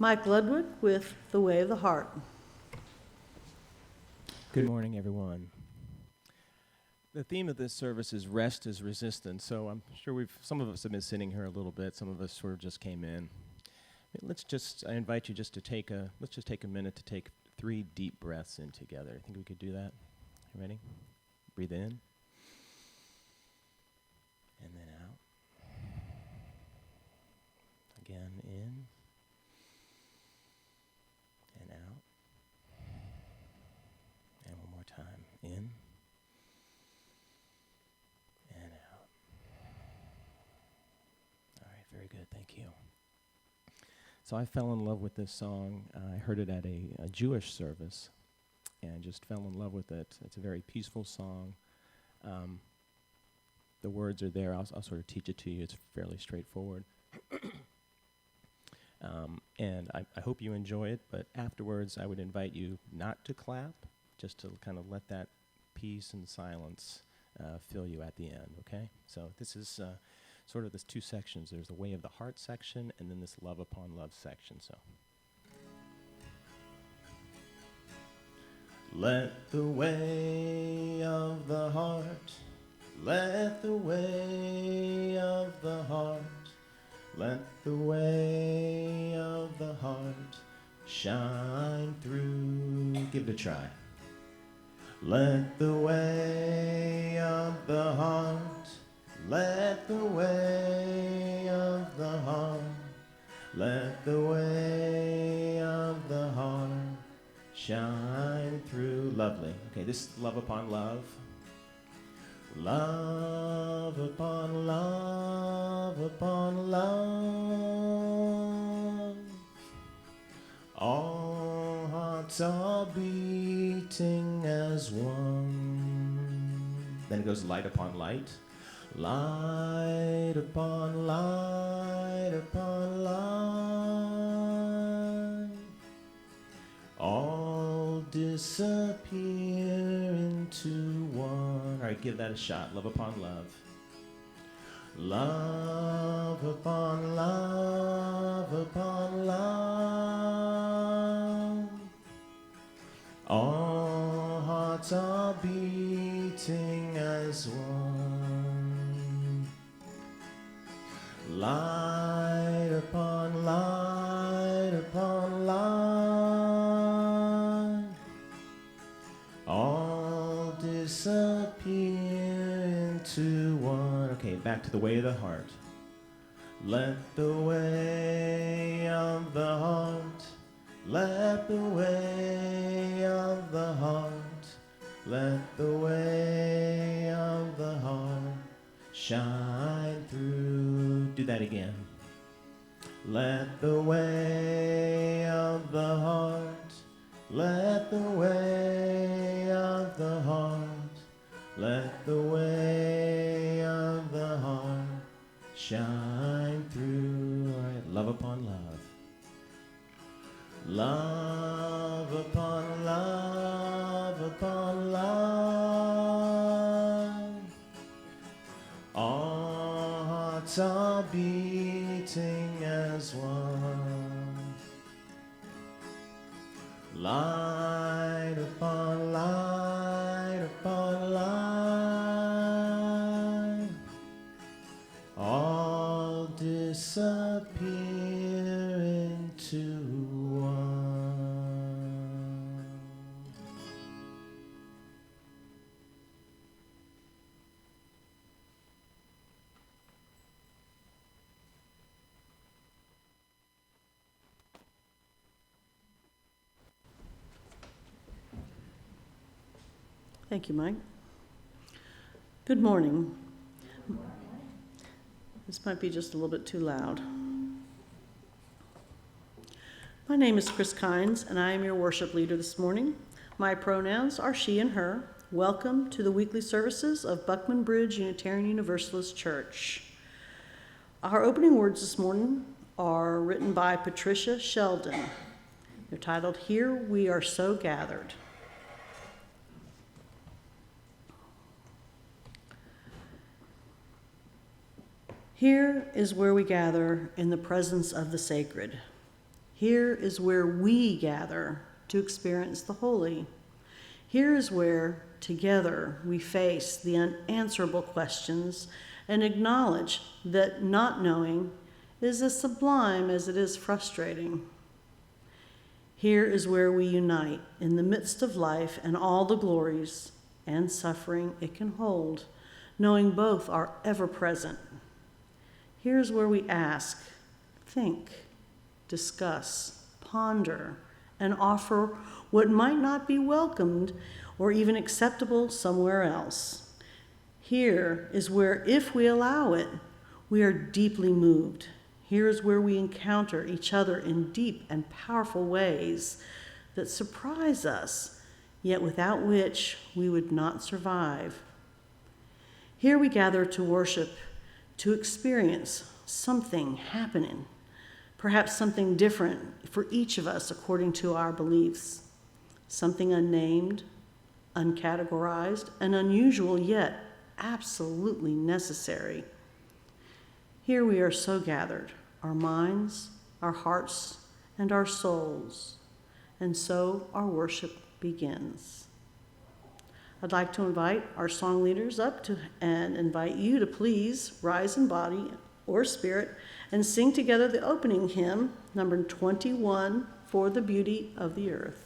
Mike Ludwick with The Way of the Heart. Good morning, everyone. The theme of this service is rest is resistance, so I'm sure some of us have been sitting here a little bit, some of us sort of just came in. I invite you just to let's just take a minute to take 3 deep breaths in together. I think we could do that. You ready? Breathe in. And then out. Again, in. And out. And one more time. In. And out. All right, very good. Thank you. So I fell in love with this song. I heard it at a Jewish service and just fell in love with it. It's a very peaceful song. The words are there. I'll sort of teach it to you. It's fairly straightforward. And I hope you enjoy it, but afterwards I would invite you not to clap, just to kind of let that peace and silence fill you at the end, okay? So this is sort of this 2 sections. There's the Way of the Heart section and then this Love Upon Love section, so. Let the way of the heart, let the way of the heart, let the way of the heart shine through. Give it a try. Let the way of the heart, let the way of the heart, let the way of the heart shine through. Lovely. Okay, this is love upon love. Love upon love upon love. All hearts are beating as one. Then it goes light upon light. Light upon light upon light. All disappear into one. All right, give that a shot. Love upon love. Love upon love upon love. All hearts are beating as one. Light upon light upon light. All disappear into one. Okay, back to the way of the heart. Let the way of the heart, let the way of the heart, let the way of the heart shine through. Do that again. Let the way of the heart, let the way of the heart, let the way of the heart shine through. All right, love upon love. Love upon love upon love. All hearts are beating as one. Light upon light upon light. All disappear into one. Thank you, Mike. Good morning. This might be just a little bit too loud. My name is Kris, and I am your worship leader this morning. My pronouns are she and her. Welcome to the weekly services of Buckman Bridge Unitarian Universalist Church. Our opening words this morning are written by Patricia Sheldon. They're titled, Here We Are So Gathered. Here is where we gather in the presence of the sacred. Here is where we gather to experience the holy. Here is where, together, we face the unanswerable questions and acknowledge that not knowing is as sublime as it is frustrating. Here is where we unite in the midst of life and all the glories and suffering it can hold, knowing both are ever present. Here is where we ask, think, discuss, ponder, and offer what might not be welcomed or even acceptable somewhere else. Here is where, if we allow it, we are deeply moved. Here is where we encounter each other in deep and powerful ways that surprise us, yet without which we would not survive. Here we gather to worship, to experience something happening, perhaps something different for each of us according to our beliefs, something unnamed, uncategorized, and unusual, yet absolutely necessary. Here we are so gathered, our minds, our hearts, and our souls, and so our worship begins. I'd like to invite our song leaders up and invite you to please rise in body or spirit and sing together the opening hymn, number 21, For the Beauty of the Earth.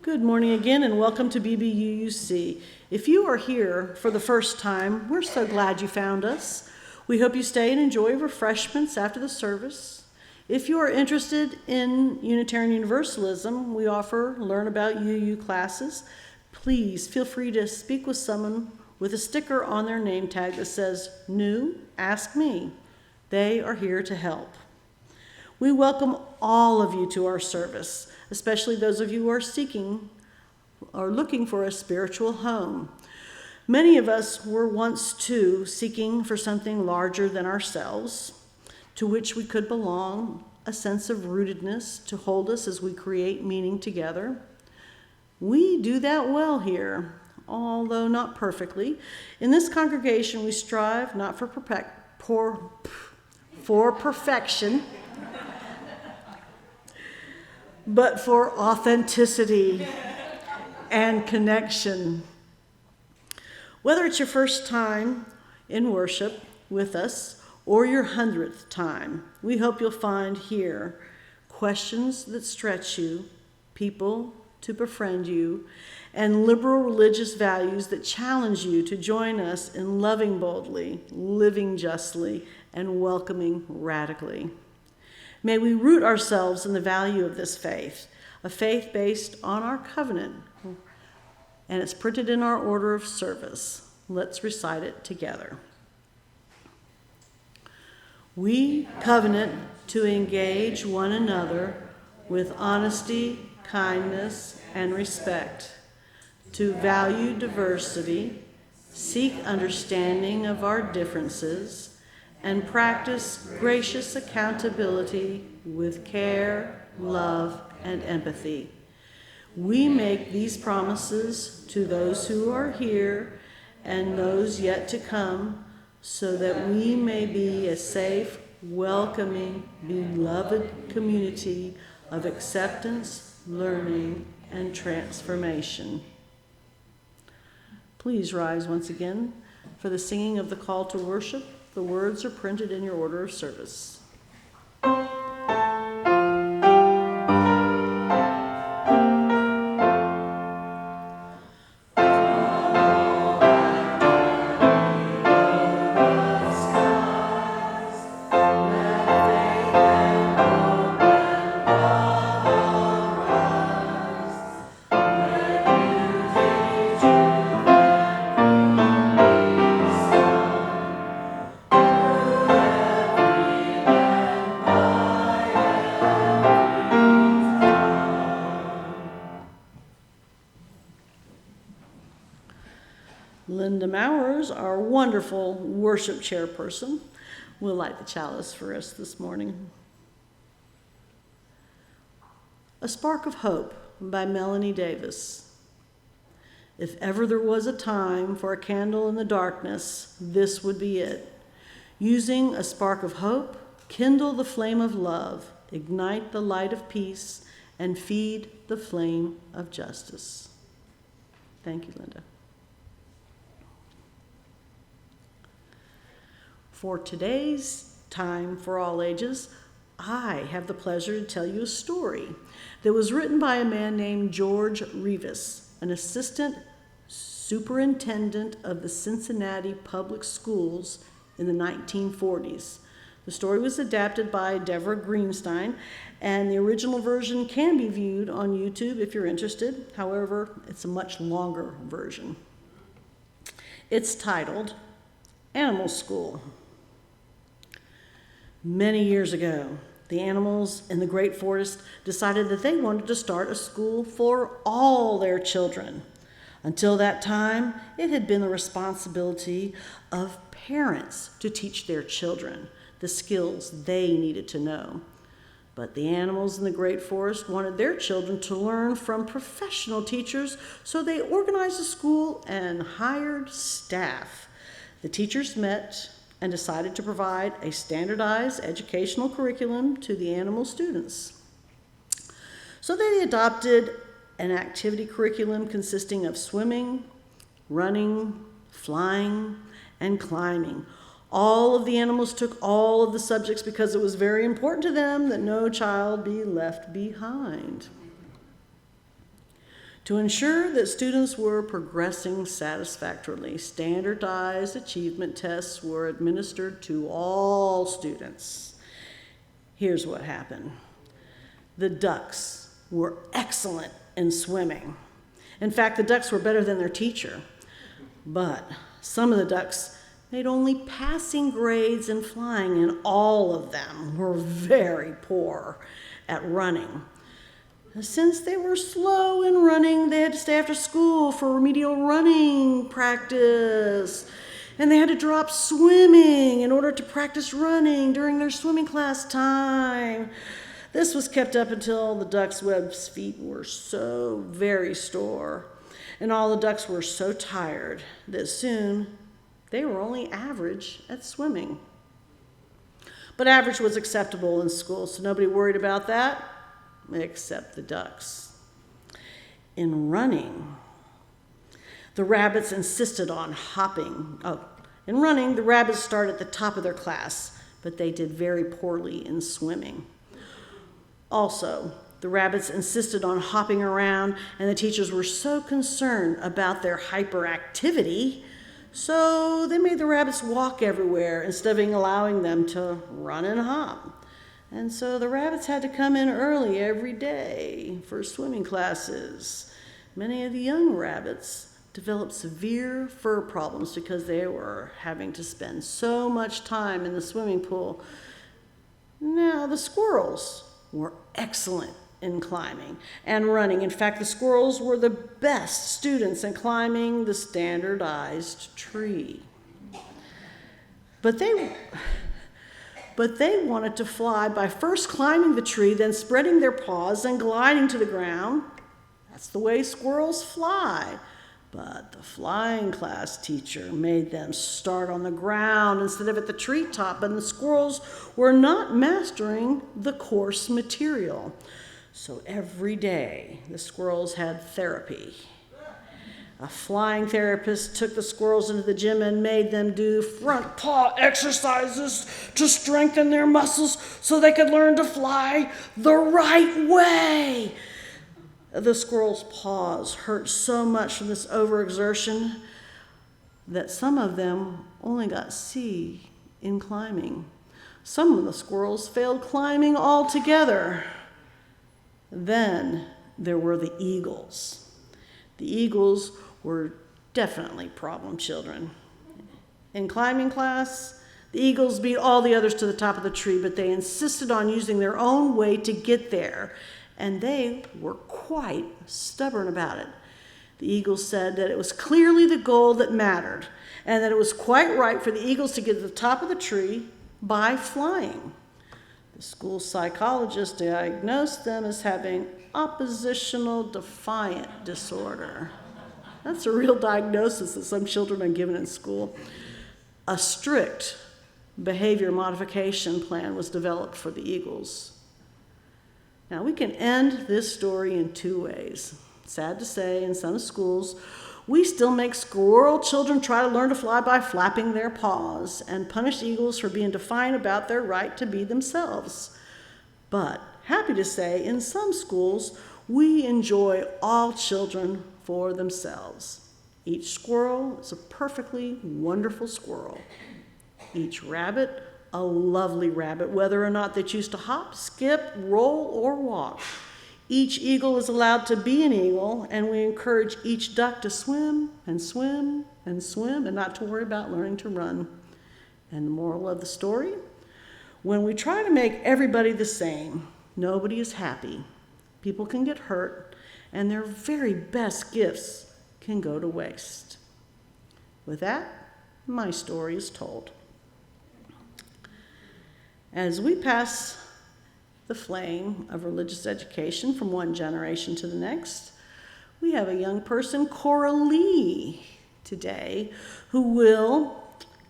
Good morning again and welcome to BBUUC. If you are here for the first time, we're so glad you found us. We hope you stay and enjoy refreshments after the service. If you are interested in Unitarian Universalism, we offer Learn About UU classes. Please feel free to speak with someone with a sticker on their name tag that says, "New, ask me." They are here to help. We welcome all of you to our service, especially those of you who are seeking or looking for a spiritual home. Many of us were once too seeking for something larger than ourselves. to which we could belong, a sense of rootedness to hold us as we create meaning together. We do that well here, although not perfectly. In this congregation, we strive not for perfection, but for authenticity and connection. Whether it's your first time in worship with us or your 100th time, we hope you'll find here questions that stretch you, people to befriend you, and liberal religious values that challenge you to join us in loving boldly, living justly, and welcoming radically. May we root ourselves in the value of this faith, a faith based on our covenant, and it's printed in our order of service. Let's recite it together. We covenant to engage one another with honesty, kindness, and respect, to value diversity, seek understanding of our differences, and practice gracious accountability with care, love, and empathy. We make these promises to those who are here and those yet to come, so that we may be a safe, welcoming, beloved community of acceptance, learning, and transformation. Please rise once again for the singing of the call to worship. The words are printed in your order of service. Our wonderful worship chairperson will light the chalice for us this morning. A Spark of Hope by Melanie Davis. If ever there was a time for a candle in the darkness, this would be it. Using a spark of hope, kindle the flame of love, ignite the light of peace, and feed the flame of justice. Thank you, Linda. For today's Time for All Ages, I have the pleasure to tell you a story that was written by a man named George Rivas, an assistant superintendent of the Cincinnati Public Schools in the 1940s. The story was adapted by Deborah Greenstein, and the original version can be viewed on YouTube if you're interested. However, it's a much longer version. It's titled Animal School. Many years ago, the animals in the Great Forest decided that they wanted to start a school for all their children. Until that time, it had been the responsibility of parents to teach their children the skills they needed to know. But the animals in the Great Forest wanted their children to learn from professional teachers, so they organized a school and hired staff. The teachers met and decided to provide a standardized educational curriculum to the animal students. So they adopted an activity curriculum consisting of swimming, running, flying, and climbing. All of the animals took all of the subjects because it was very important to them that no child be left behind. To ensure that students were progressing satisfactorily, standardized achievement tests were administered to all students. Here's what happened. The ducks were excellent in swimming. In fact, the ducks were better than their teacher. But some of the ducks made only passing grades in flying, and all of them were very poor at running. Since they were slow in running, they had to stay after school for remedial running practice. and they had to drop swimming in order to practice running during their swimming class time. This was kept up until the ducks' webbed feet were so very sore, and all the ducks were so tired that soon they were only average at swimming. But average was acceptable in school, so nobody worried about that except the ducks. In running, the rabbits insisted on hopping. In running, the rabbits started at the top of their class, but they did very poorly in swimming. Also, the rabbits insisted on hopping around, and the teachers were so concerned about their hyperactivity, so they made the rabbits walk everywhere instead of allowing them to run and hop. And so the rabbits had to come in early every day for swimming classes. Many of the young rabbits developed severe fur problems because they were having to spend so much time in the swimming pool. Now, the squirrels were excellent in climbing and running. In fact, the squirrels were the best students in climbing the standardized tree. But they wanted to fly by first climbing the tree, then spreading their paws and gliding to the ground. That's the way squirrels fly. But the flying class teacher made them start on the ground instead of at the treetop, and the squirrels were not mastering the course material. So every day, the squirrels had therapy. A flying therapist took the squirrels into the gym and made them do front paw exercises to strengthen their muscles so they could learn to fly the right way. The squirrels' paws hurt so much from this overexertion that some of them only got C in climbing. Some of the squirrels failed climbing altogether. Then there were the eagles. The eagles were definitely problem children. In climbing class, the eagles beat all the others to the top of the tree, but they insisted on using their own way to get there, and they were quite stubborn about it. The eagles said that it was clearly the goal that mattered, and that it was quite right for the eagles to get to the top of the tree by flying. The school psychologist diagnosed them as having oppositional defiant disorder. That's a real diagnosis that some children are given in school. A strict behavior modification plan was developed for the eagles. Now, we can end this story in two ways. Sad to say, in some schools, we still make squirrel children try to learn to fly by flapping their paws and punish eagles for being defiant about their right to be themselves. But, happy to say, in some schools, we enjoy all children for themselves. Each squirrel is a perfectly wonderful squirrel. Each rabbit, a lovely rabbit, whether or not they choose to hop, skip, roll, or walk. Each eagle is allowed to be an eagle, and we encourage each duck to swim and swim and swim and not to worry about learning to run. And the moral of the story? When we try to make everybody the same, nobody is happy. People can get hurt, and their very best gifts can go to waste. With that, my story is told. As we pass the flame of religious education from one generation to the next, we have a young person, Coralie, today, who will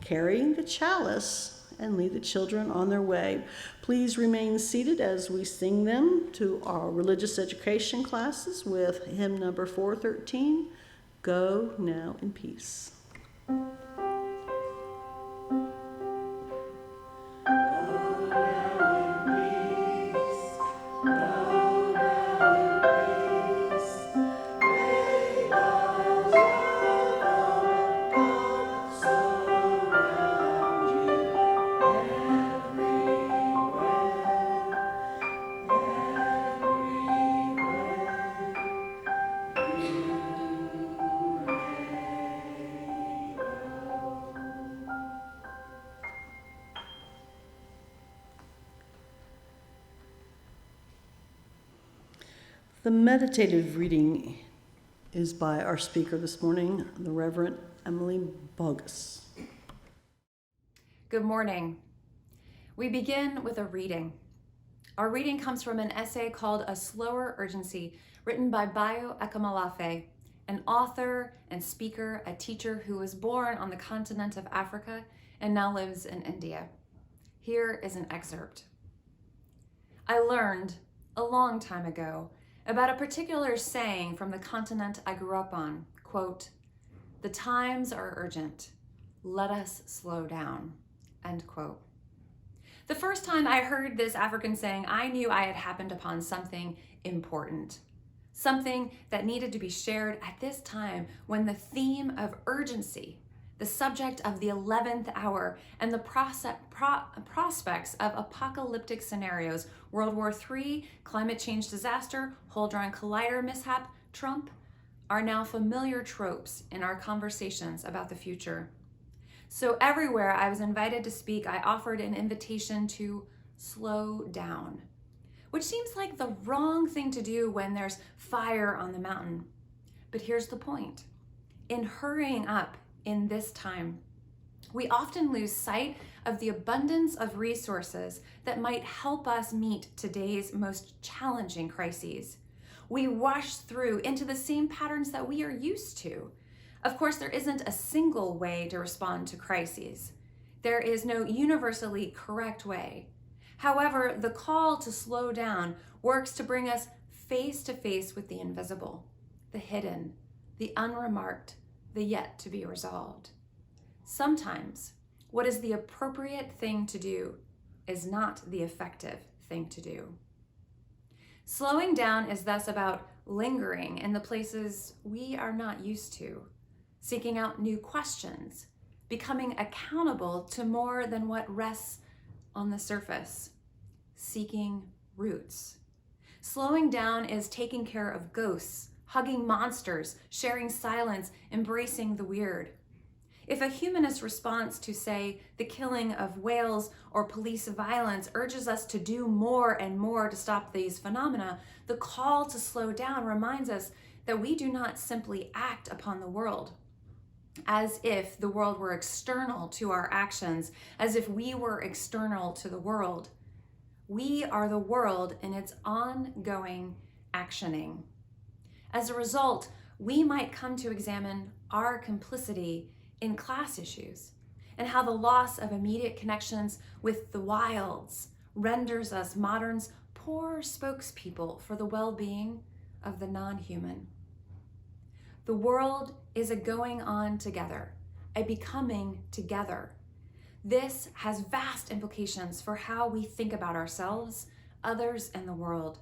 carry the chalice and lead the children on their way. Please remain seated as we sing them to our religious education classes with hymn number 413, Go Now in Peace. The meditative reading is by our speaker this morning, the Reverend Emilie Boggis. Good morning. We begin with a reading. Our reading comes from an essay called A Slower Urgency, written by Bayo Akamalafe, an author and speaker, a teacher who was born on the continent of Africa and now lives in India. Here is an excerpt. I learned a long time ago about a particular saying from the continent I grew up on, quote, "The times are urgent. Let us slow down," end quote. The first time I heard this African saying, I knew I had happened upon something important, something that needed to be shared at this time when the theme of urgency, the subject of the 11th hour, and the prospects of apocalyptic scenarios, World War III, climate change disaster, Hadron Collider mishap, Trump, are now familiar tropes in our conversations about the future. So everywhere I was invited to speak, I offered an invitation to slow down, which seems like the wrong thing to do when there's fire on the mountain. But here's the point. In hurrying up in this time, we often lose sight of the abundance of resources that might help us meet today's most challenging crises. We rush through into the same patterns that we are used to. Of course, there isn't a single way to respond to crises. There is no universally correct way. However, the call to slow down works to bring us face to face with the invisible, the hidden, the unremarked, the yet to be resolved. Sometimes, what is the appropriate thing to do is not the effective thing to do. Slowing down is thus about lingering in the places we are not used to, seeking out new questions, becoming accountable to more than what rests on the surface, seeking roots. Slowing down is taking care of ghosts, hugging monsters, sharing silence, embracing the weird. If a humanist response to, say, the killing of whales or police violence urges us to do more and more to stop these phenomena, the call to slow down reminds us that we do not simply act upon the world as if the world were external to our actions, as if we were external to the world. We are the world in its ongoing actioning. As a result, we might come to examine our complicity in class issues and how the loss of immediate connections with the wilds renders us moderns poor spokespeople for the well-being of the non-human. The world is a going on together, a becoming together. This has vast implications for how we think about ourselves, others, and the world.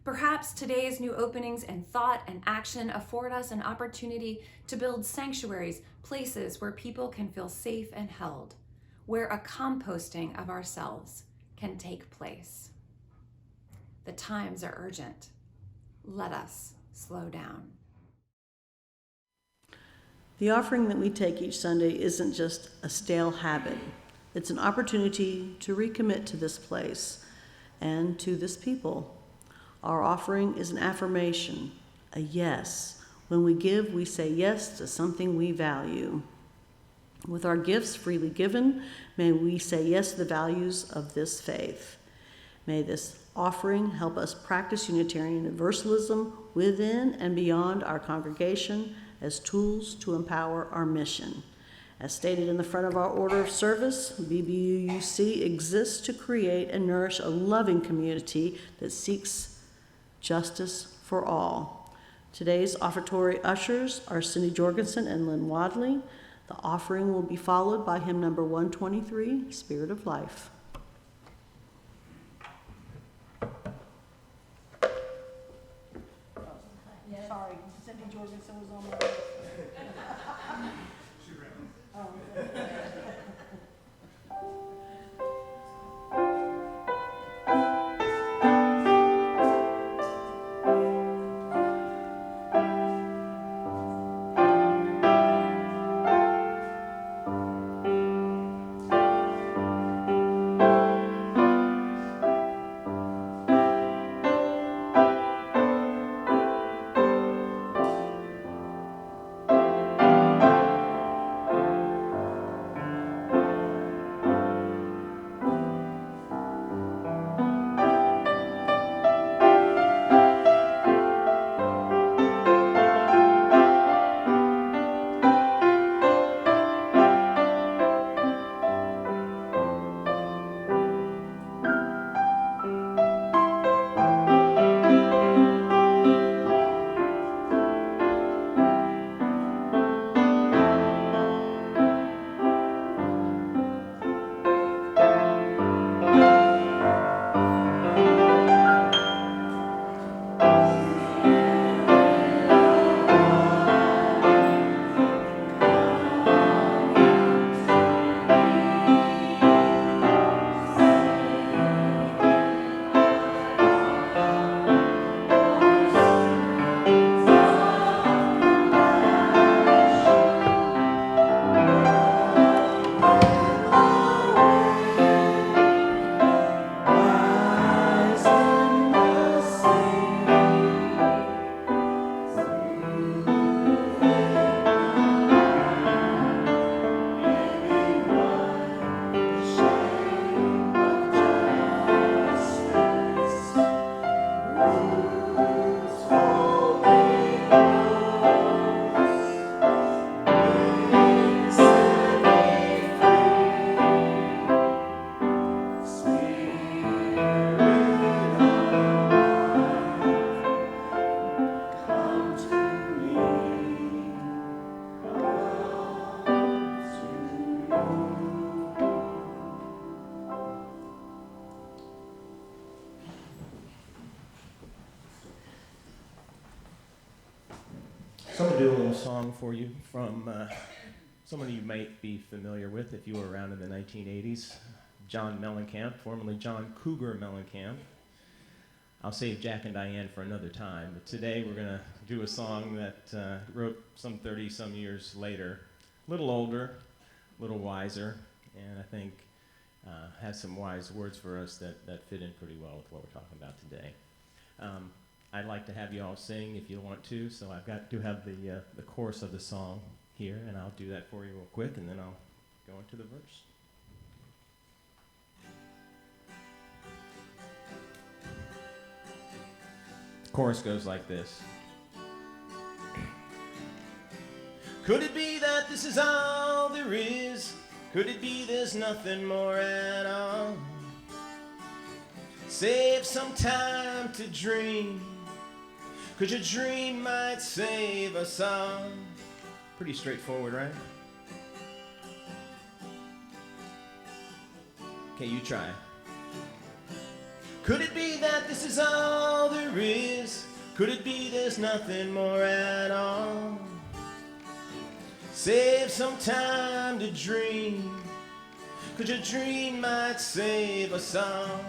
Perhaps today's new openings in thought and action afford us an opportunity to build sanctuaries, places where people can feel safe and held, where a composting of ourselves can take place. The times are urgent. Let us slow down. The offering that we take each Sunday isn't just a stale habit. It's an opportunity to recommit to this place and to this people. Our offering is an affirmation, a yes. When we give, we say yes to something we value. With our gifts freely given, may we say yes to the values of this faith. May this offering help us practice Unitarian Universalism within and beyond our congregation as tools to empower our mission. As stated in the front of our order of service, BBUUC exists to create and nourish a loving community that seeks justice for all. Today's offertory ushers are Cindy Jorgensen and Lynn Wadley. The offering will be followed by hymn number 123, Spirit of Life. Sorry, Cindy Jorgensen was on my list. She ran. Oh, okay. So I'm going to do a little song for you from someone you might be familiar with if you were around in the 1980s, John Mellencamp, formerly John Cougar Mellencamp. I'll save Jack and Diane for another time, but today we're going to do a song that wrote some 30-some years later, a little older, a little wiser, and I think has some wise words for us that fit in pretty well with what we're talking about today. I'd like to have you all sing if you want to, so I've got to have the chorus of the song here, and I'll do that for you real quick, and then I'll go into the verse. The chorus goes like this. Could it be that this is all there is? Could it be there's nothing more at all? Save some time to dream, 'cause your dream might save us all. Pretty straightforward, right? Okay, you try. Could it be that this is all there is? Could it be there's nothing more at all? Save some time to dream, 'cause your dream might save us all.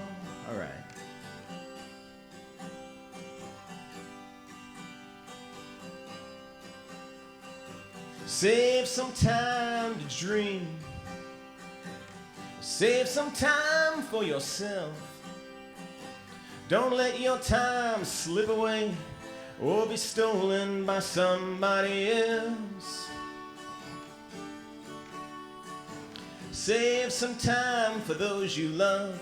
All right. Save some time to dream. Save some time for yourself. Don't let your time slip away or be stolen by somebody else. Save some time for those you love,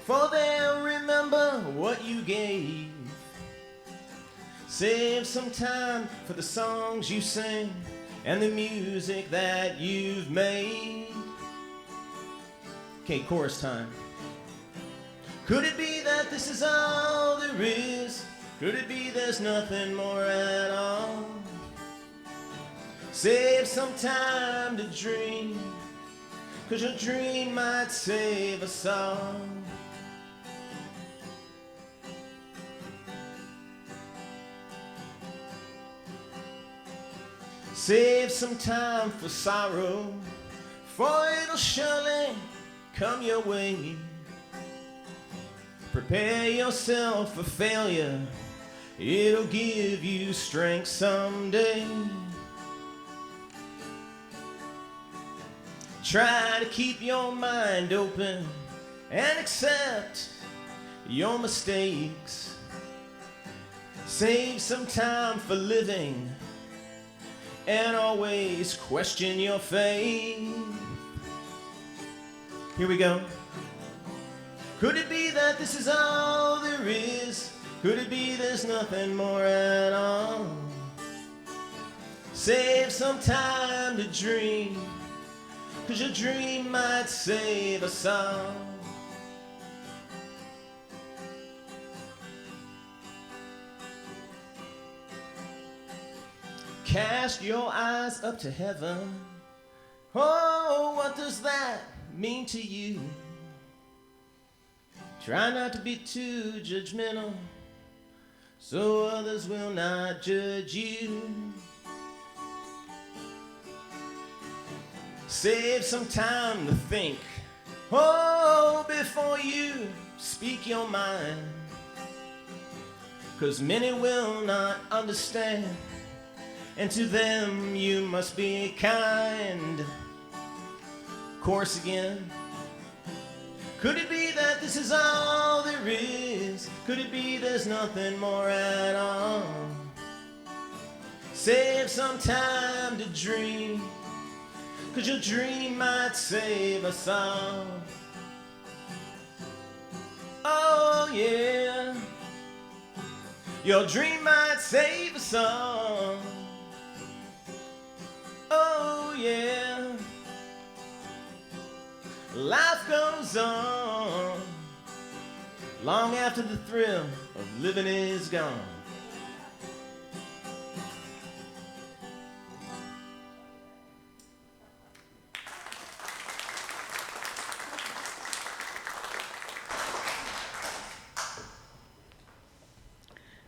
for they'll remember what you gave. Save some time for the songs you sing and the music that you've made. Okay, chorus time. Could it be that this is all there is? Could it be there's nothing more at all? Save some time to dream, 'cause your dream might save us all. Save some time for sorrow, for it'll surely come your way. Prepare yourself for failure, it'll give you strength someday. Try to keep your mind open and accept your mistakes. Save some time for living and always question your faith. Here we go. Could it be that this is all there is? Could it be there's nothing more at all? Save some time to dream, 'cause your dream might save us all. Cast your eyes up to heaven. Oh, what does that mean to you? Try not to be too judgmental, so others will not judge you. Save some time to think, oh, before you speak your mind, 'cause many will not understand, and to them you must be kind. Chorus again. Could it be that this is all there is? Could it be there's nothing more at all? Save some time to dream, 'cause your dream might save us all. Oh yeah. Your dream might save a song. Oh yeah. Life goes on long after the thrill of living is gone.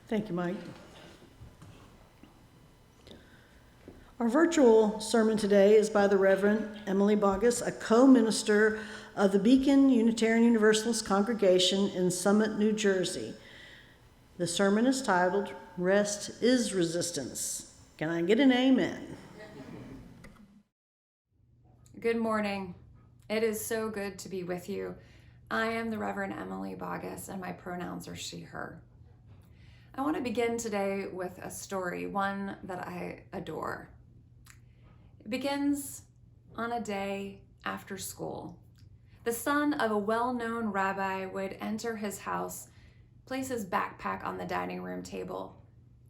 Thank you, Mike. Our virtual sermon today is by the Reverend Emilie Boggis, a co-minister of the Beacon Unitarian Universalist Congregation in Summit, New Jersey. The sermon is titled, Rest is Resistance. Can I get an amen? Good morning. It is so good to be with you. I am the Reverend Emilie Boggis, and my pronouns are she, her. I want to begin today with a story, one that I adore. It begins on a day after school. The son of a well-known rabbi would enter his house, place his backpack on the dining room table,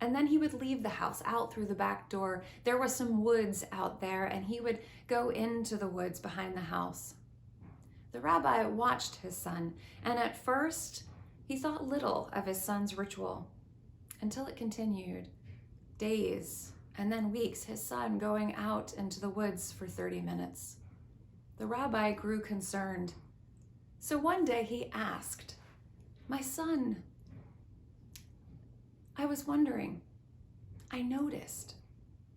and then he would leave the house out through the back door. There was some woods out there, and he would go into the woods behind the house. The rabbi watched his son, and at first he thought little of his son's ritual, until it continued. Days and then weeks, his son going out into the woods for 30 minutes. The rabbi grew concerned. So one day he asked, "My son, I was wondering, I noticed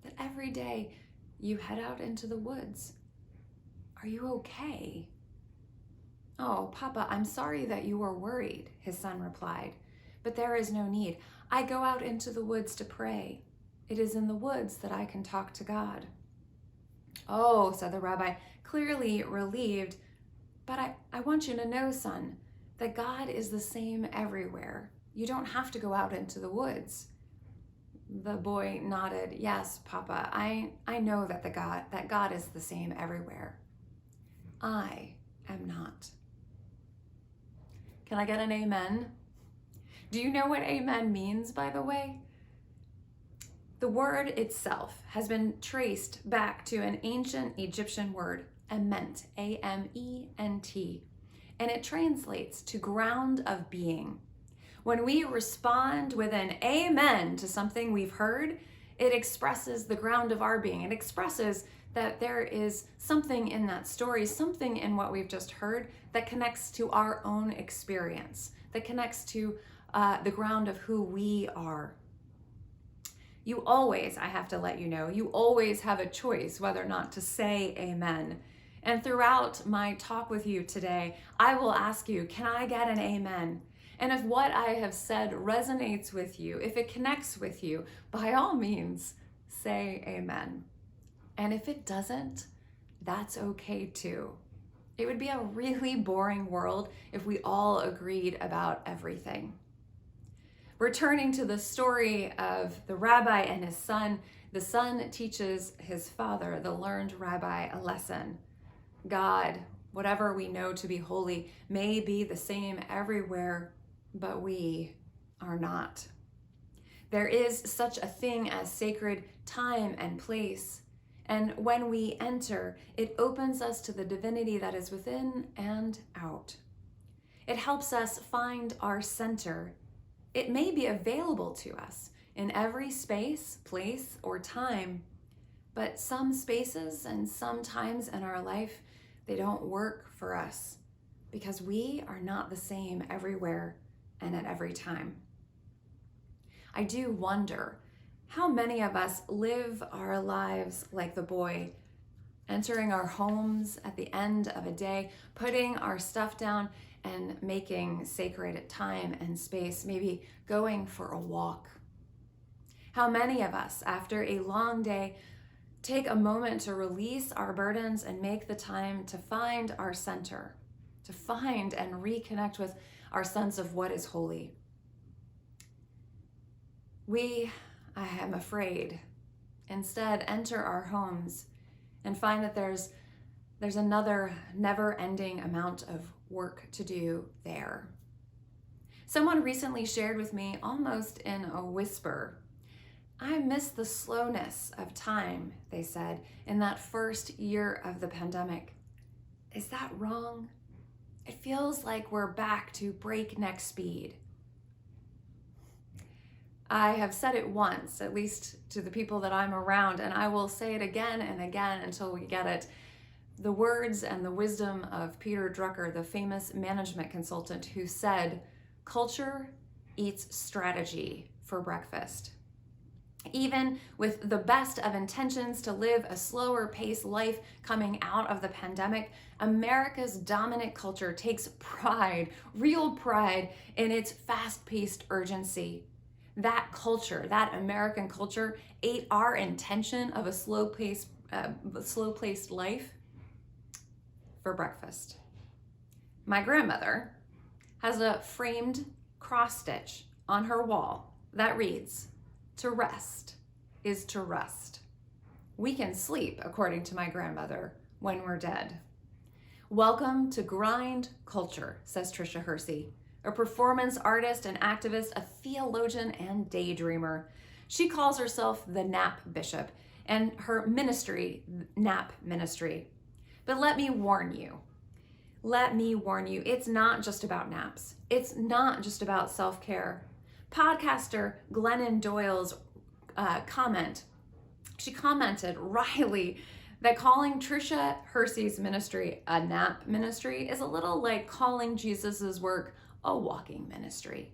that every day you head out into the woods. Are you okay?" "Oh, Papa, I'm sorry that you are worried," his son replied, "but there is no need. I go out into the woods to pray. It is in the woods that I can talk to God." "Oh," said the rabbi, clearly relieved, "but I want you to know, son, that God is the same everywhere. You don't have to go out into the woods." The boy nodded. "Yes, Papa, I know that God is the same everywhere. I am not." Can I get an amen? Do you know what amen means, by the way? The word itself has been traced back to an ancient Egyptian word, ament, A-M-E-N-T, and it translates to ground of being. When we respond with an amen to something we've heard, it expresses the ground of our being. It expresses that there is something in that story, something in what we've just heard that connects to our own experience, that connects to the ground of who we are. You always, I have to let you know, you always have a choice whether or not to say amen. And throughout my talk with you today, I will ask you, can I get an amen? And if what I have said resonates with you, if it connects with you, by all means, say amen. And if it doesn't, that's okay too. It would be a really boring world if we all agreed about everything. Returning to the story of the rabbi and his son, the son teaches his father, the learned rabbi, a lesson. God, whatever we know to be holy, may be the same everywhere, but we are not. There is such a thing as sacred time and place. And when we enter, it opens us to the divinity that is within and out. It helps us find our center. It may be available to us in every space, place, or time, but some spaces and some times in our life, they don't work for us because we are not the same everywhere and at every time. I do wonder how many of us live our lives like the boy, entering our homes at the end of a day, putting our stuff down and making sacred time and space, maybe going for a walk. How many of us, after a long day, take a moment to release our burdens and make the time to find our center, to find and reconnect with our sense of what is holy? We, I am afraid, instead enter our homes and find that there's another never-ending amount of work to do there. Someone recently shared with me, almost in a whisper, I miss the slowness of time, they said, in that first year of the pandemic. Is that wrong? It feels like we're back to breakneck speed. I have said it once, at least to the people that I'm around, and I will say it again and again until we get it. The words and the wisdom of Peter Drucker, the famous management consultant, who said, culture eats strategy for breakfast. Even with the best of intentions to live a slower paced life coming out of the pandemic, America's dominant culture takes pride, real pride, in its fast-paced urgency. That culture, that American culture, ate our intention of a slow-paced life for breakfast. My grandmother has a framed cross stitch on her wall that reads, "To rest is to rust." We can sleep, according to my grandmother, when we're dead. Welcome to grind culture, says Tricia Hersey, a performance artist and activist, a theologian and daydreamer. She calls herself the Nap Bishop and her ministry, Nap Ministry. But let me warn you, it's not just about naps. It's not just about self-care. Podcaster Glennon Doyle's she commented wryly that calling Tricia Hersey's ministry a nap ministry is a little like calling Jesus's work a walking ministry.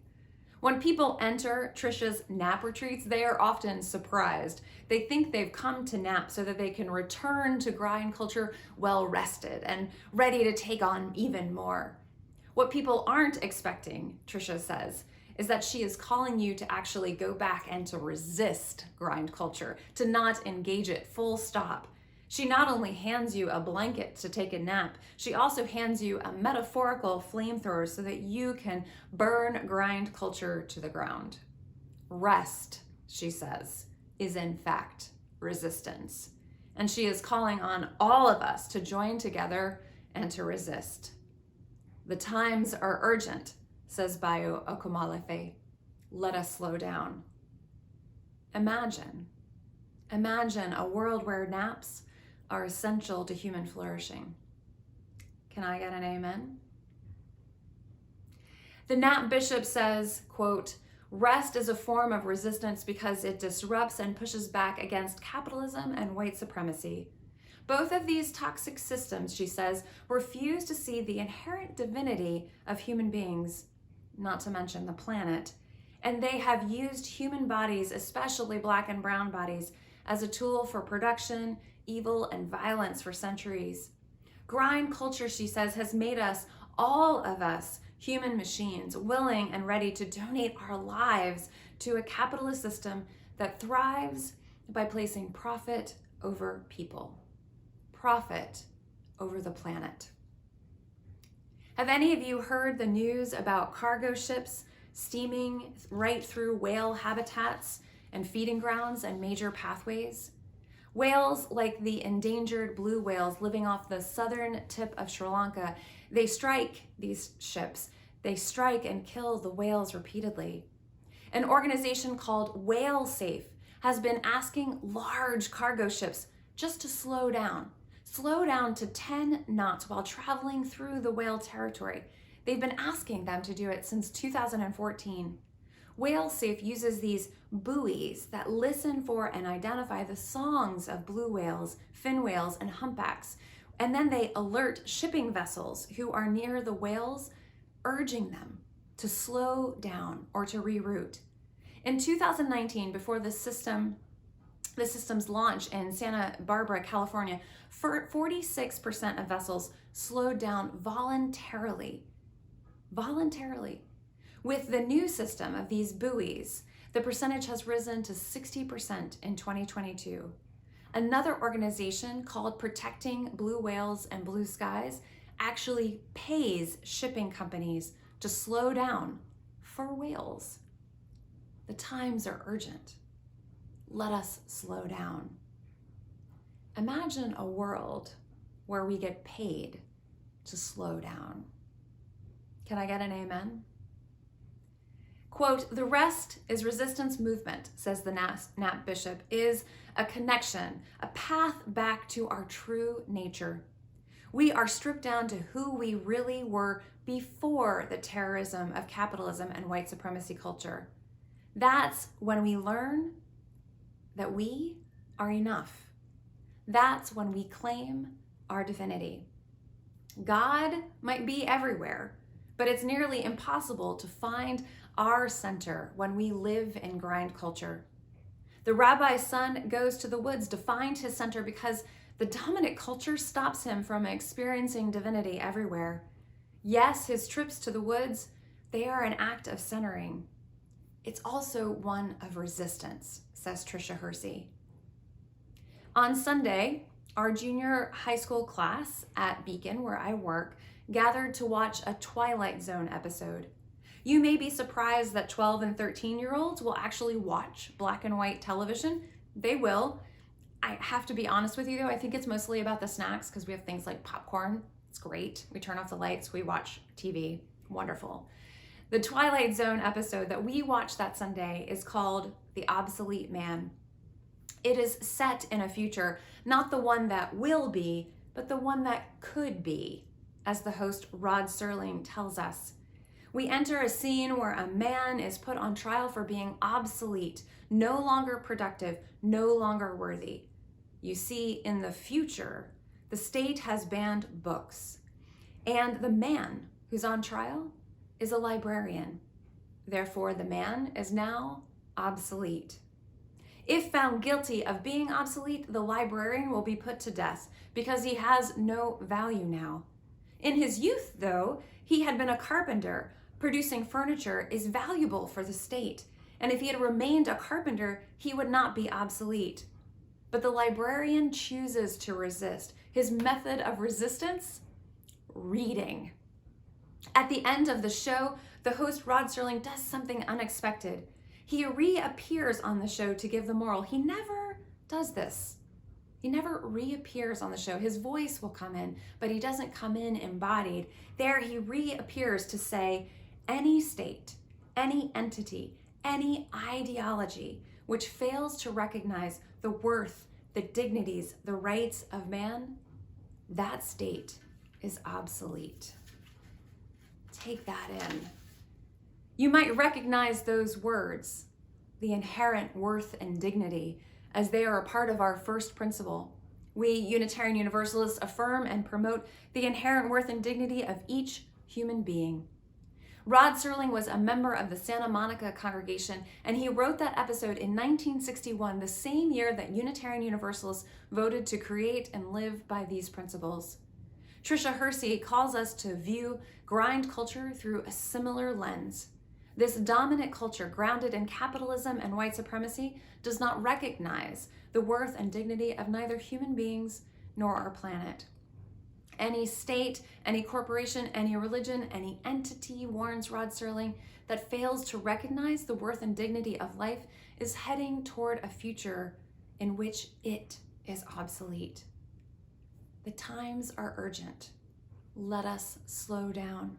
When people enter Tricia's nap retreats, they are often surprised. They think they've come to nap so that they can return to grind culture well rested and ready to take on even more. What people aren't expecting, Tricia says, is that she is calling you to actually go back and to resist grind culture, to not engage it, full stop. She not only hands you a blanket to take a nap, she also hands you a metaphorical flamethrower so that you can burn grind culture to the ground. Rest, she says, is in fact resistance. And she is calling on all of us to join together and to resist. The times are urgent, says Bayo Okomalefe. Let us slow down. Imagine a world where naps are essential to human flourishing. Can I get an amen? The Nap Bishop says, quote, rest is a form of resistance because it disrupts and pushes back against capitalism and white supremacy. Both of these toxic systems, she says, refuse to see the inherent divinity of human beings, not to mention the planet, and they have used human bodies, especially Black and brown bodies, as a tool for production, evil, and violence for centuries. Grind culture, she says, has made us, all of us, human machines, willing and ready to donate our lives to a capitalist system that thrives by placing profit over people, profit over the planet. Have any of you heard the news about cargo ships steaming right through whale habitats and feeding grounds and major pathways? Whales, like the endangered blue whales living off the southern tip of Sri Lanka, these ships strike and kill the whales repeatedly. An organization called Whale Safe has been asking large cargo ships just to slow down to 10 knots while traveling through the whale territory. They've been asking them to do it since 2014. Whale Safe uses these buoys that listen for and identify the songs of blue whales, fin whales, and humpbacks. And then they alert shipping vessels who are near the whales, urging them to slow down or to reroute. In 2019, before the system's launch in Santa Barbara, California, 46% of vessels slowed down voluntarily. With the new system of these buoys, the percentage has risen to 60% in 2022. Another organization called Protecting Blue Whales and Blue Skies actually pays shipping companies to slow down for whales. The times are urgent. Let us slow down. Imagine a world where we get paid to slow down. Can I get an amen? Quote, "The rest is resistance movement," says the Nat Bishop, "is a connection, a path back to our true nature. We are stripped down to who we really were before the terrorism of capitalism and white supremacy culture. That's when we learn that we are enough. That's when we claim our divinity. God might be everywhere, but it's nearly impossible to find our center when we live in grind culture. The rabbi's son goes to the woods to find his center because the dominant culture stops him from experiencing divinity everywhere. Yes, his trips to the woods, they are an act of centering. It's also one of resistance, says Tricia Hersey. On Sunday, our junior high school class at Beacon, where I work, gathered to watch a Twilight Zone episode. You may be surprised that 12 and 13-year-olds will actually watch black and white television. They will. I have to be honest with you though, I think it's mostly about the snacks because we have things like popcorn. It's great. We turn off the lights, we watch TV. Wonderful. The Twilight Zone episode that we watched that Sunday is called The Obsolete Man. It is set in a future, not the one that will be, but the one that could be, as the host Rod Serling tells us. We enter a scene where a man is put on trial for being obsolete, no longer productive, no longer worthy. You see, in the future, the state has banned books, and the man who's on trial is a librarian. Therefore, the man is now obsolete. If found guilty of being obsolete, the librarian will be put to death because he has no value now. In his youth, though, he had been a carpenter. Producing furniture is valuable for the state, and if he had remained a carpenter, he would not be obsolete. But the librarian chooses to resist. His method of resistance? Reading. At the end of the show, the host Rod Serling does something unexpected. He reappears on the show to give the moral. He never does this. He never reappears on the show. His voice will come in, but he doesn't come in embodied. There he reappears to say, any state, any entity, any ideology which fails to recognize the worth, the dignities, the rights of man, that state is obsolete. Take that in. You might recognize those words, the inherent worth and dignity, as they are a part of our first principle. We Unitarian Universalists affirm and promote the inherent worth and dignity of each human being. Rod Serling was a member of the Santa Monica Congregation, and he wrote that episode in 1961, the same year that Unitarian Universalists voted to create and live by these principles. Tricia Hersey calls us to view grind culture through a similar lens. This dominant culture, grounded in capitalism and white supremacy, does not recognize the worth and dignity of neither human beings nor our planet. Any state, any corporation, any religion, any entity, warns Rod Serling, that fails to recognize the worth and dignity of life is heading toward a future in which it is obsolete. The times are urgent. Let us slow down.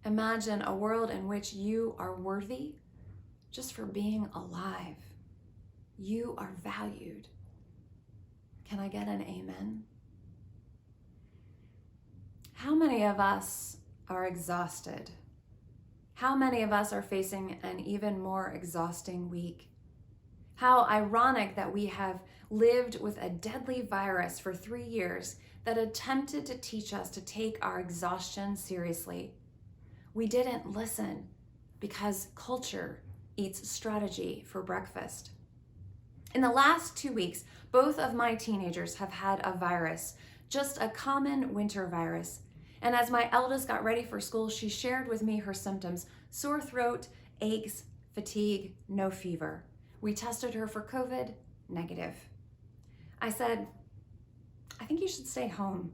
Imagine a world in which you are worthy just for being alive. You are valued. Can I get an amen? How many of us are exhausted? How many of us are facing an even more exhausting week? How ironic that we have lived with a deadly virus for 3 years that attempted to teach us to take our exhaustion seriously. We didn't listen because culture eats strategy for breakfast. In the last 2 weeks, both of my teenagers have had a virus, just a common winter virus. And as my eldest got ready for school, she shared with me her symptoms: sore throat, aches, fatigue, no fever. We tested her for COVID, negative. I said, I think you should stay home.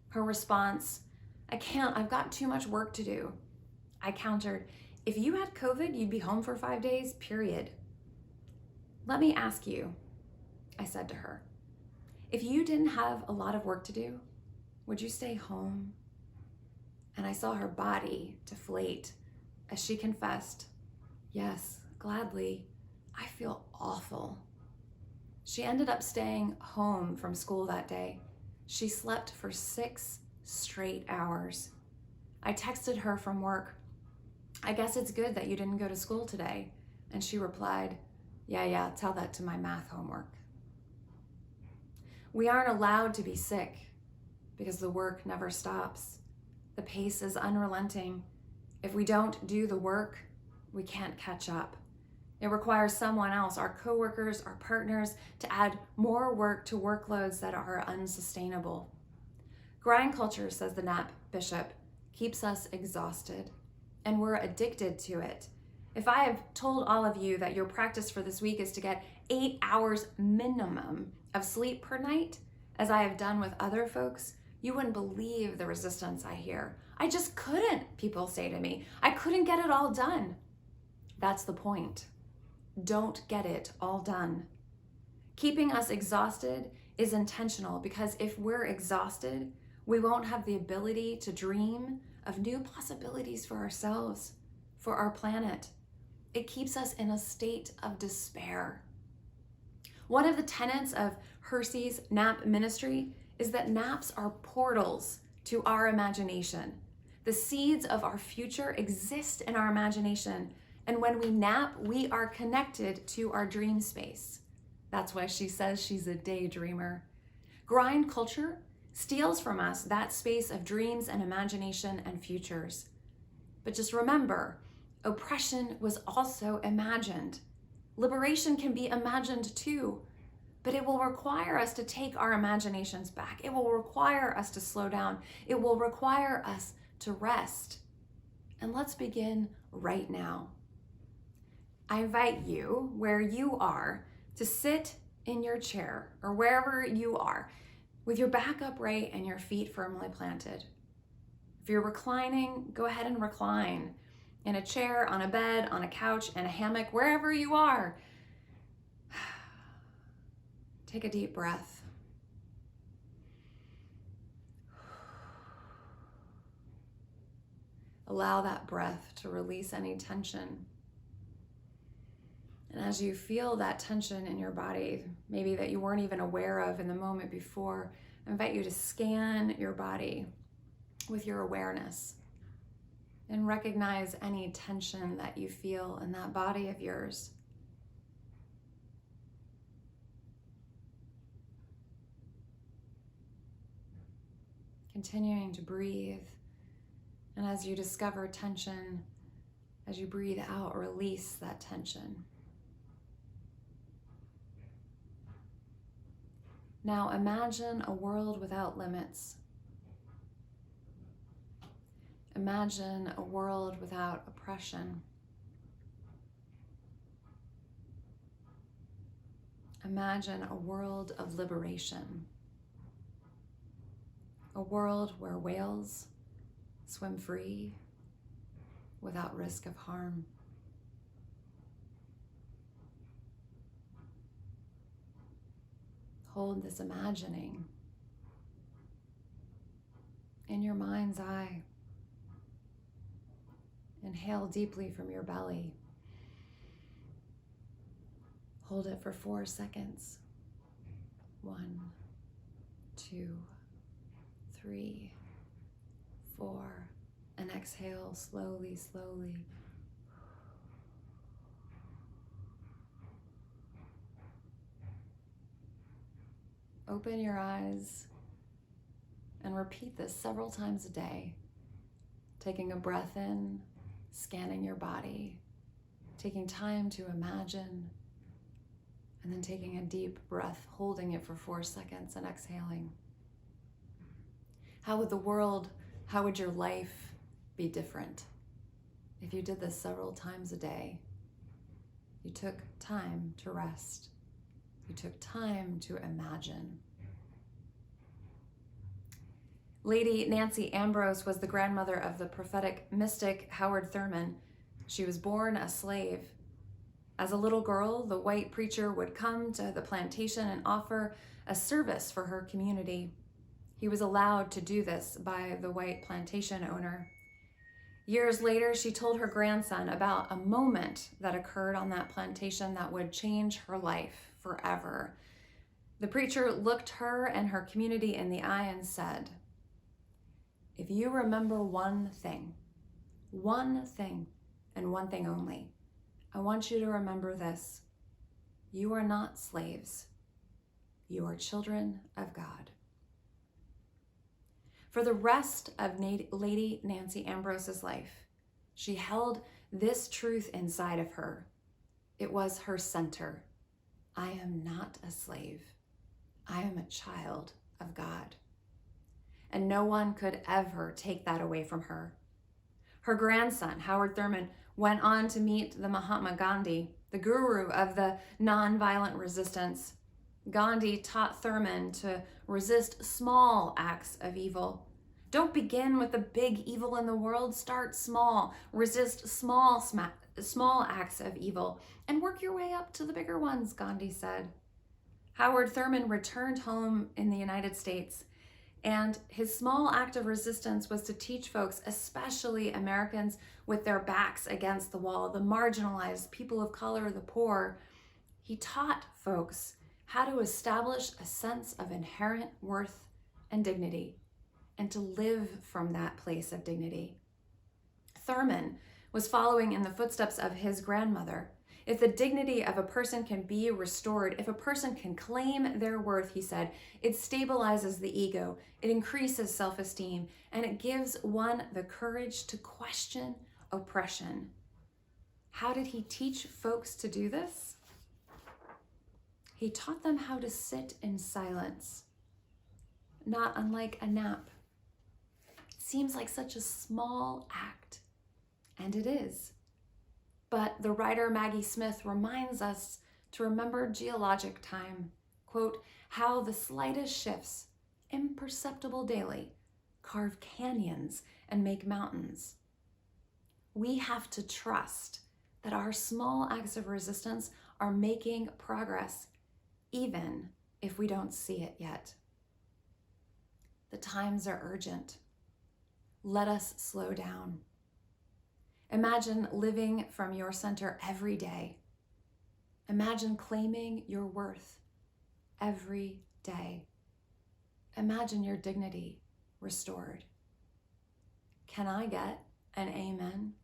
Her response, I can't, I've got too much work to do. I countered, if you had COVID, you'd be home for 5 days, period. Let me ask you, I said to her, if you didn't have a lot of work to do, would you stay home? And I saw her body deflate as she confessed, "Yes, gladly, I feel awful." She ended up staying home from school that day. She slept for 6 straight hours. I texted her from work, "I guess it's good that you didn't go to school today." And she replied, yeah, tell that to my math homework." We aren't allowed to be sick because the work never stops. The pace is unrelenting. If we don't do the work, we can't catch up. It requires someone else, our coworkers, our partners, to add more work to workloads that are unsustainable. Grind culture, says the NAP bishop, keeps us exhausted, and we're addicted to it. If I have told all of you that your practice for this week is to get 8 hours minimum of sleep per night, as I have done with other folks, you wouldn't believe the resistance I hear. "I just couldn't," people say to me. "I couldn't get it all done." That's the point. Don't get it all done. Keeping us exhausted is intentional, because if we're exhausted, we won't have the ability to dream of new possibilities for ourselves, for our planet. It keeps us in a state of despair. One of the tenets of Hersey's NAP ministry is that naps are portals to our imagination. The seeds of our future exist in our imagination, and when we nap, we are connected to our dream space. That's why she says she's a daydreamer. Grind culture steals from us that space of dreams and imagination and futures. But just remember, oppression was also imagined. Liberation can be imagined too, but it will require us to take our imaginations back. It will require us to slow down. It will require us to rest. And let's begin right now. I invite you, where you are, to sit in your chair or wherever you are with your back upright and your feet firmly planted. If you're reclining, go ahead and recline in a chair, on a bed, on a couch, in a hammock, wherever you are. Take a deep breath. Allow that breath to release any tension. And as you feel that tension in your body, maybe that you weren't even aware of in the moment before, I invite you to scan your body with your awareness and recognize any tension that you feel in that body of yours. Continuing to breathe, and as you discover tension, as you breathe out, release that tension. Now imagine a world without limits. Imagine a world without oppression. Imagine a world of liberation. A world where whales swim free without risk of harm. Hold this imagining in your mind's eye. Inhale deeply from your belly. Hold it for 4 seconds. 1, 2, 3, 4, and exhale slowly, slowly. Open your eyes and repeat this several times a day, taking a breath in, scanning your body, taking time to imagine, and then taking a deep breath, holding it for 4 seconds and exhaling. How would your life be different if you did this several times a day? You took time to rest. You took time to imagine. Lady Nancy Ambrose was the grandmother of the prophetic mystic Howard Thurman. She was born a slave. As a little girl, the white preacher would come to the plantation and offer a service for her community. He was allowed to do this by the white plantation owner. Years later, she told her grandson about a moment that occurred on that plantation that would change her life forever. The preacher looked her and her community in the eye and said, "If you remember one thing, and one thing only, I want you to remember this. You are not slaves. You are children of God." For the rest of Lady Nancy Ambrose's life, she held this truth inside of her. It was her center. I am not a slave. I am a child of God. And no one could ever take that away from her. Her grandson, Howard Thurman, went on to meet the Mahatma Gandhi, the guru of the nonviolent resistance. Gandhi taught Thurman to resist small acts of evil. Don't begin with the big evil in the world. Start small. Resist small acts of evil and work your way up to the bigger ones, Gandhi said. Howard Thurman returned home in the United States, and his small act of resistance was to teach folks, especially Americans with their backs against the wall, the marginalized, people of color, the poor. He taught folks how to establish a sense of inherent worth and dignity, and to live from that place of dignity. Thurman was following in the footsteps of his grandmother. If the dignity of a person can be restored, if a person can claim their worth, he said, it stabilizes the ego, it increases self-esteem, and it gives one the courage to question oppression. How did he teach folks to do this? He taught them how to sit in silence, not unlike a nap. It seems like such a small act, and it is. But the writer Maggie Smith reminds us to remember geologic time, quote, how the slightest shifts, imperceptible daily, carve canyons and make mountains. We have to trust that our small acts of resistance are making progress, even if we don't see it yet. The times are urgent. Let us slow down. Imagine living from your center every day. Imagine claiming your worth every day. Imagine your dignity restored. Can I get an amen?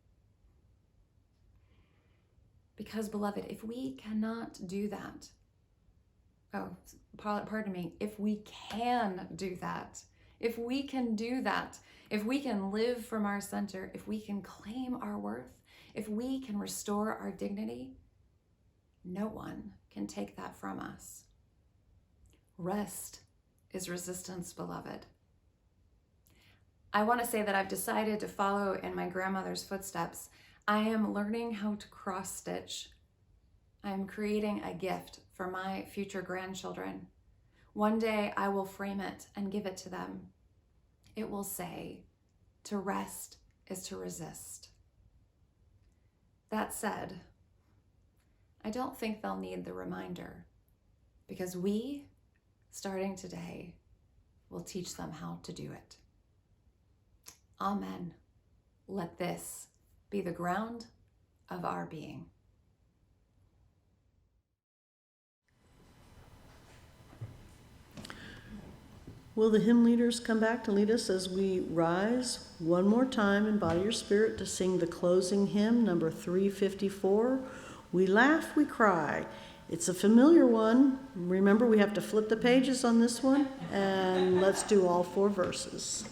Because, beloved, if we cannot do that, if we can do that, if we can do that, if we can live from our center, if we can claim our worth, if we can restore our dignity, no one can take that from us. Rest is resistance, beloved. I want to say that I've decided to follow in my grandmother's footsteps. I am learning how to cross stitch. I'm creating a gift for my future grandchildren. One day I will frame it and give it to them. It will say, to rest is to resist. That said, I don't think they'll need the reminder, because we, starting today, will teach them how to do it. Amen. Let this be the ground of our being. Will the hymn leaders come back to lead us as we rise one more time in body or spirit to sing the closing hymn, number 354, We Laugh, We Cry. It's a familiar one. Remember, we have to flip the pages on this one, and let's do all 4 verses.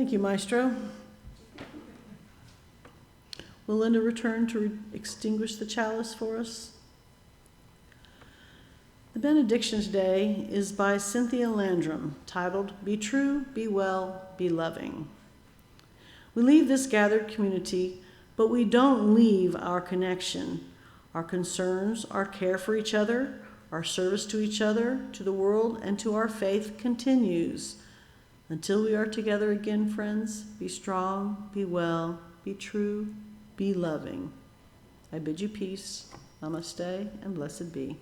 Thank you, Maestro. Will Linda return to extinguish the chalice for us? The benediction today is by Cynthia Landrum, titled, Be True, Be Well, Be Loving. We leave this gathered community, but we don't leave our connection. Our concerns, our care for each other, our service to each other, to the world, and to our faith continues. Until we are together again, friends, be strong, be well, be true, be loving. I bid you peace. Namaste, and blessed be.